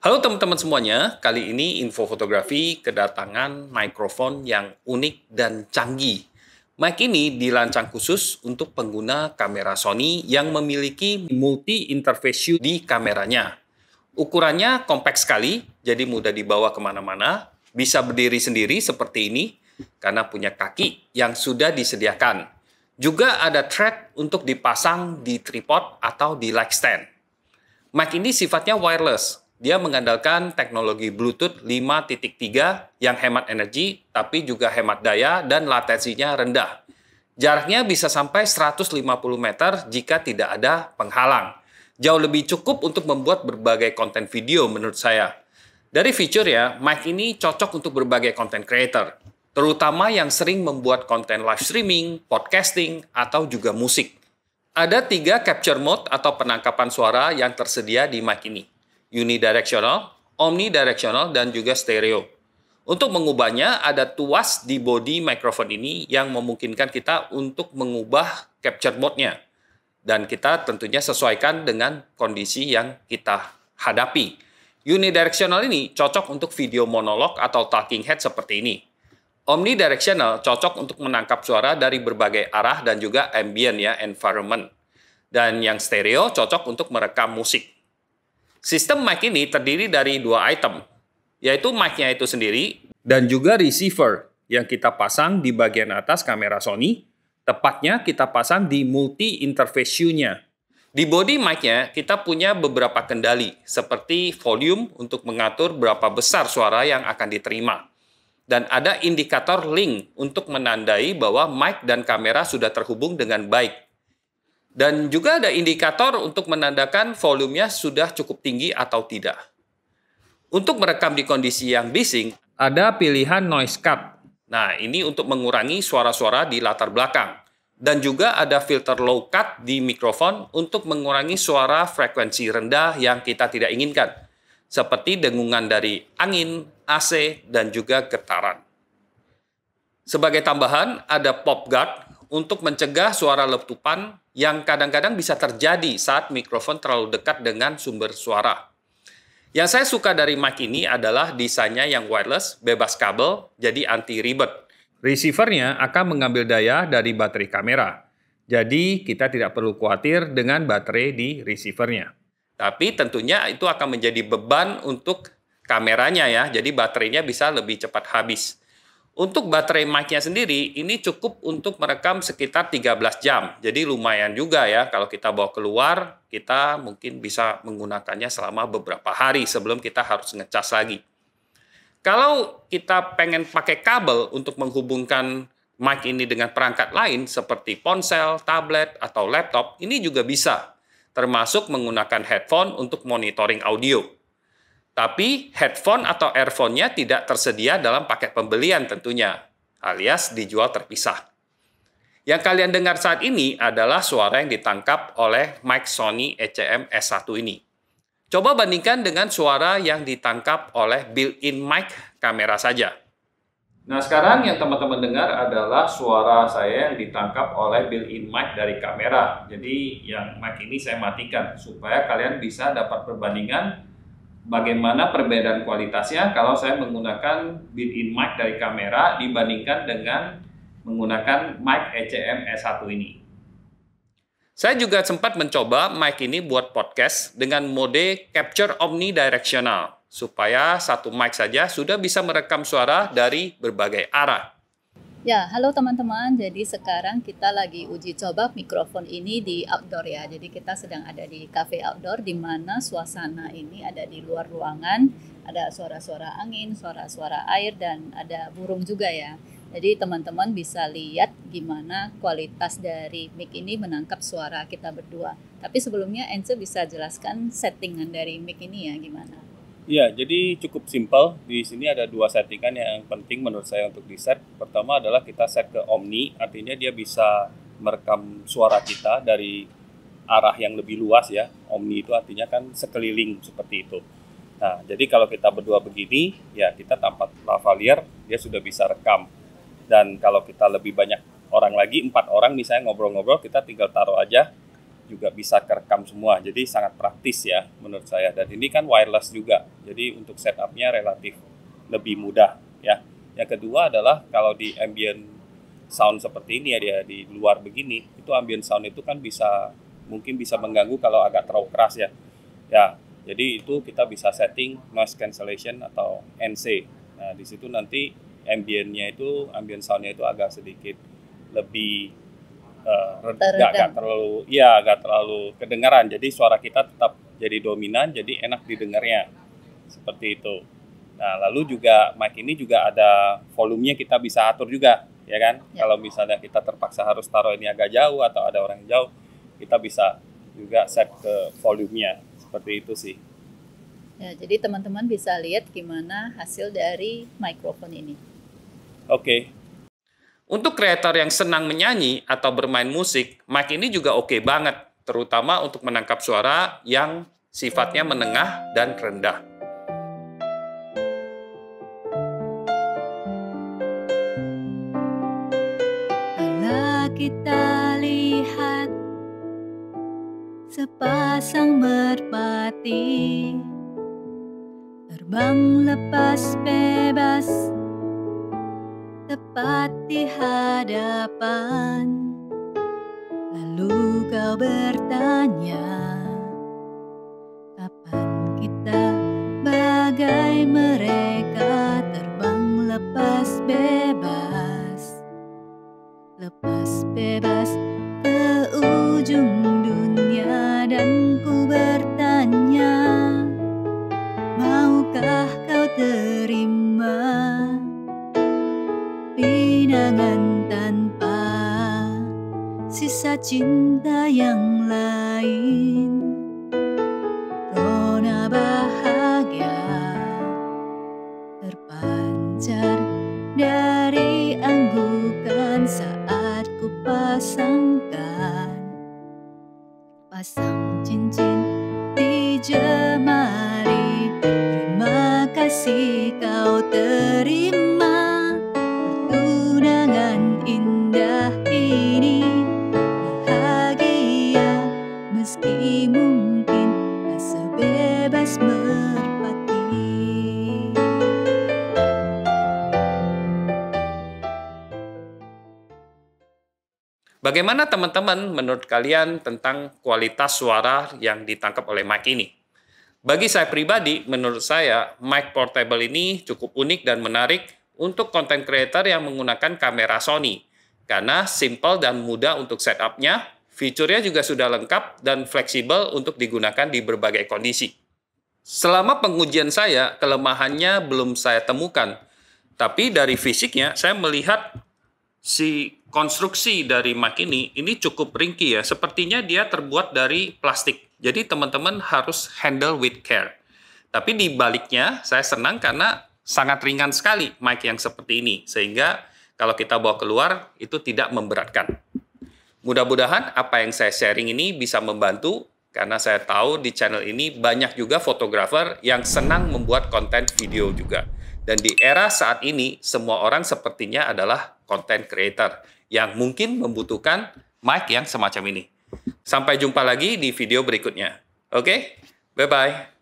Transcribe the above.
Halo teman-teman semuanya, kali ini Info Fotografi kedatangan mikrofon yang unik dan canggih. Mic ini dirancang khusus untuk pengguna kamera Sony yang memiliki multi-interface view di kameranya. Ukurannya kompak sekali, jadi mudah dibawa kemana-mana, bisa berdiri sendiri seperti ini, karena punya kaki yang sudah disediakan. Juga ada thread untuk dipasang di tripod atau di light stand. Mic ini sifatnya wireless. Dia mengandalkan teknologi Bluetooth 5.3 yang hemat energi, tapi juga hemat daya dan latensinya rendah. Jaraknya bisa sampai 150 meter jika tidak ada penghalang. Jauh lebih cukup untuk membuat berbagai konten video menurut saya. Dari fiturnya, mic ini cocok untuk berbagai content creator, terutama yang sering membuat konten live streaming, podcasting, atau juga musik. Ada 3 capture mode atau penangkapan suara yang tersedia di mic ini. Unidirectional, omnidirectional, dan juga stereo. Untuk mengubahnya, ada tuas di bodi mikrofon ini yang memungkinkan kita untuk mengubah capture mode-nya. Dan kita tentunya sesuaikan dengan kondisi yang kita hadapi. Unidirectional ini cocok untuk video monolog atau talking head seperti ini. Omnidirectional cocok untuk menangkap suara dari berbagai arah dan juga ambient ya, environment. Dan yang stereo cocok untuk merekam musik. Sistem mic ini terdiri dari 2 item, yaitu mic-nya itu sendiri dan juga receiver yang kita pasang di bagian atas kamera Sony, tepatnya kita pasang di multi-interface view-nya. Di body mic-nya kita punya beberapa kendali, seperti volume untuk mengatur berapa besar suara yang akan diterima. Dan ada indikator link untuk menandai bahwa mic dan kamera sudah terhubung dengan baik. Dan juga ada indikator untuk menandakan volumenya sudah cukup tinggi atau tidak. Untuk merekam di kondisi yang bising, ada pilihan noise cut. Nah, ini untuk mengurangi suara-suara di latar belakang. Dan juga ada filter low cut di mikrofon untuk mengurangi suara frekuensi rendah yang kita tidak inginkan, seperti dengungan dari angin, AC, dan juga getaran. Sebagai tambahan, ada pop guard untuk mencegah suara letupan yang kadang-kadang bisa terjadi saat mikrofon terlalu dekat dengan sumber suara. Yang saya suka dari mic ini adalah desainnya yang wireless, bebas kabel, jadi anti ribet. Receivernya akan mengambil daya dari baterai kamera, jadi kita tidak perlu khawatir dengan baterai di receivernya. Tapi tentunya itu akan menjadi beban untuk kameranya ya, jadi baterainya bisa lebih cepat habis. Untuk baterai mic-nya sendiri, ini cukup untuk merekam sekitar 13 jam. Jadi lumayan juga ya, kalau kita bawa keluar, kita mungkin bisa menggunakannya selama beberapa hari sebelum kita harus ngecas lagi. Kalau kita pengen pakai kabel untuk menghubungkan mic ini dengan perangkat lain, seperti ponsel, tablet, atau laptop, ini juga bisa. Termasuk menggunakan headphone untuk monitoring audio. Tapi headphone atau earphone-nya tidak tersedia dalam paket pembelian tentunya, alias dijual terpisah. Yang kalian dengar saat ini adalah suara yang ditangkap oleh mic Sony ECM S1 ini. Coba bandingkan dengan suara yang ditangkap oleh built-in mic kamera saja. Nah, sekarang yang teman-teman dengar adalah suara saya yang ditangkap oleh built-in mic dari kamera. Jadi yang mic ini saya matikan supaya kalian bisa dapat perbandingan bagaimana perbedaan kualitasnya kalau saya menggunakan built-in mic dari kamera dibandingkan dengan menggunakan mic ECM S1 ini. Saya juga sempat mencoba mic ini buat podcast dengan mode capture omnidirectional, supaya satu mic saja sudah bisa merekam suara dari berbagai arah. Ya, halo teman-teman. Jadi sekarang kita lagi uji coba mikrofon ini di outdoor ya. Jadi kita sedang ada di cafe outdoor di mana suasana ini ada di luar ruangan, ada suara-suara angin, suara-suara air, dan ada burung juga ya. Jadi teman-teman bisa lihat gimana kualitas dari mic ini menangkap suara kita berdua. Tapi sebelumnya Ence bisa jelaskan settingan dari mic ini ya gimana? Iya, jadi cukup simpel. Di sini ada 2 settingan yang penting menurut saya untuk di-set. Pertama adalah kita set ke Omni, artinya dia bisa merekam suara kita dari arah yang lebih luas ya. Omni itu artinya kan sekeliling seperti itu. Nah, jadi kalau kita berdua begini, ya kita tanpa lavalier, dia sudah bisa rekam. Dan kalau kita lebih banyak orang lagi, 4 orang misalnya ngobrol-ngobrol, kita tinggal taruh aja juga bisa kerekam semua. Jadi sangat praktis ya menurut saya. Dan ini kan wireless juga. Jadi untuk setupnya relatif lebih mudah ya. Yang kedua adalah kalau di ambient sound seperti ini ya, dia di luar begini, itu ambient sound itu kan mungkin bisa mengganggu kalau agak terlalu keras ya. Ya, jadi itu kita bisa setting noise cancellation atau NC. Nah, di situ nanti ambient soundnya itu agak sedikit lebih nggak terlalu kedengaran. Jadi suara kita tetap jadi dominan, jadi enak didengarnya seperti itu. Nah, lalu juga mic ini juga ada volumenya, kita bisa atur juga, ya kan? Ya. Kalau misalnya kita terpaksa harus taruh ini agak jauh atau ada orang jauh, kita bisa juga set ke volumenya, seperti itu sih. Ya, jadi teman-teman bisa lihat gimana hasil dari mikrofon ini. Oke. Untuk kreator yang senang menyanyi atau bermain musik, mic ini juga oke banget, terutama untuk menangkap suara yang sifatnya menengah dan rendah. Kalau kita lihat sepasang merpati terbang lepas bebas tepat di hadapan, lalu kau bertanya, kapan kita bagai mereka terbang lepas bebas ke ujung dunia, dan ku bertanya, maukah kau terima pinangan tanpa sisa cinta yang lain? Rona bahagia terpancar dari anggukan saat ku pasang cincin di jemari. Terima kasih kau terima pertunangan indah ini. Bahagia meski mungkin tak sebebas merpati. Bagaimana teman-teman menurut kalian tentang kualitas suara yang ditangkap oleh mic ini? Bagi saya pribadi, menurut saya mic portable ini cukup unik dan menarik untuk content creator yang menggunakan kamera Sony. Karena simple dan mudah untuk setupnya, fiturnya juga sudah lengkap dan fleksibel untuk digunakan di berbagai kondisi. Selama pengujian saya, kelemahannya belum saya temukan. Tapi dari fisiknya, saya melihat si konstruksi dari mic ini cukup ringkih ya. Sepertinya dia terbuat dari plastik. Jadi teman-teman harus handle with care. Tapi di baliknya saya senang karena sangat ringan sekali mic yang seperti ini. Sehingga kalau kita bawa keluar itu tidak memberatkan. Mudah-mudahan apa yang saya sharing ini bisa membantu. Karena saya tahu di channel ini banyak juga fotografer yang senang membuat konten video juga. Dan di era saat ini, semua orang sepertinya adalah content creator yang mungkin membutuhkan mic yang semacam ini. Sampai jumpa lagi di video berikutnya. Oke? Bye-bye.